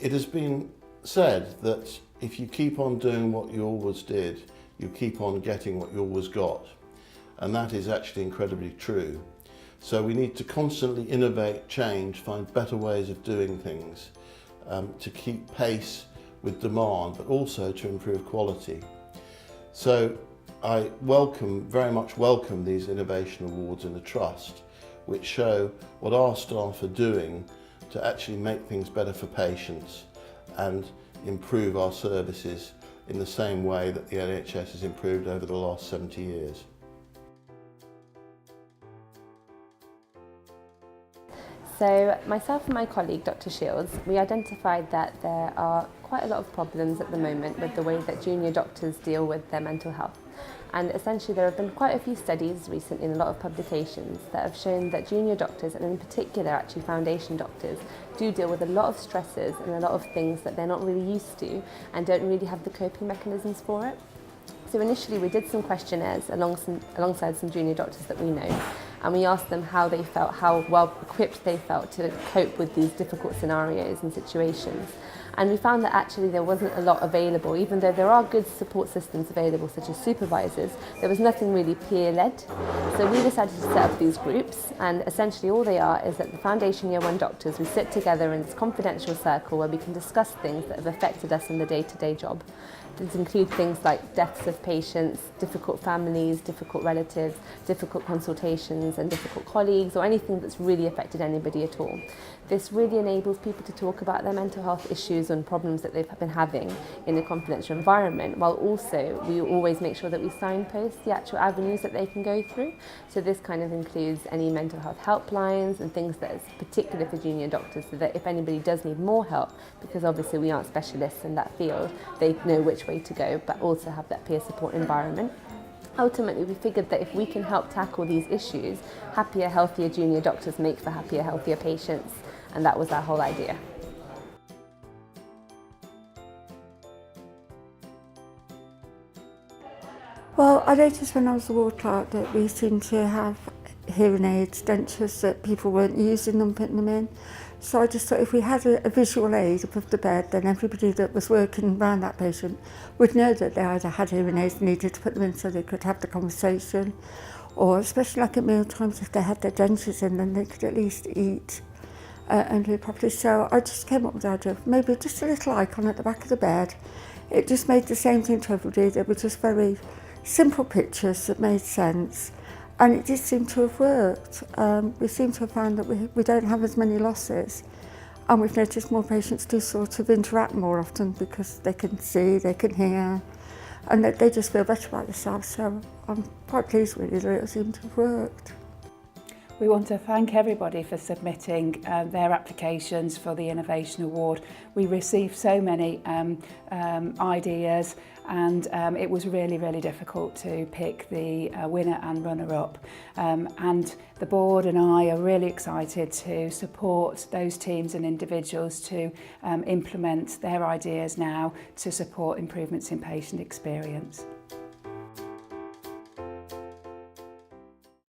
It has been said that if you keep on doing what you always did, you keep on getting what you always got. And that is actually incredibly true. So we need to constantly innovate, change, find better ways of doing things to keep pace with demand, but also to improve quality. So I very much welcome these innovation awards in the Trust, which show what our staff are doing to actually make things better for patients and improve our services in the same way that the NHS has improved over the last 70 years. So myself and my colleague, Dr. Shields, we identified that there are quite a lot of problems at the moment with the way that junior doctors deal with their mental health. And essentially there have been quite a few studies recently in a lot of publications that have shown that junior doctors, and in particular actually foundation doctors, do deal with a lot of stresses and a lot of things that they're not really used to and don't really have the coping mechanisms for it. So initially we did some questionnaires alongside some junior doctors that we know, and we asked them how they felt, how well equipped they felt to cope with these difficult scenarios and situations. And we found that actually there wasn't a lot available. Even though there are good support systems available, such as supervisors, there was nothing really peer-led. So we decided to set up these groups, and essentially all they are is that the Foundation Year 1 doctors, we sit together in this confidential circle where we can discuss things that have affected us in the day-to-day job. These include things like deaths of patients, difficult families, difficult relatives, difficult consultations and difficult colleagues, or anything that's really affected anybody at all. This really enables people to talk about their mental health issues and problems that they've been having in a confidential environment, while also we always make sure that we signpost the actual avenues that they can go through. So this kind of includes any mental health helplines and things that is particular for junior doctors, so that if anybody does need more help, because obviously we aren't specialists in that field, they know which way to go, but also have that peer support environment. Ultimately, we figured that if we can help tackle these issues, happier, healthier junior doctors make for happier, healthier patients, and that was our whole idea. Well, I noticed when I was a ward clerk that we seemed to have hearing aids, dentures, that people weren't using them, putting them in. So I just thought if we had a visual aid above the bed, then everybody that was working around that patient would know that they either had hearing aids and needed to put them in so they could have the conversation, or especially like at meal times, if they had their dentures in, then they could at least eat and do it properly. So I just came up with the idea of maybe just a little icon at the back of the bed. It just made the same thing to everybody. They were just very simple pictures that made sense. And it did seem to have worked. We seem to have found that we don't have as many losses, and we've noticed more patients do sort of interact more often because they can see, they can hear, and they just feel better about themselves. So I'm quite pleased really that it seemed to have worked. We want to thank everybody for submitting their applications for the Innovation Award. We received so many ideas, and it was really, really difficult to pick the winner and runner-up. And the board and I are really excited to support those teams and individuals to implement their ideas now to support improvements in patient experience.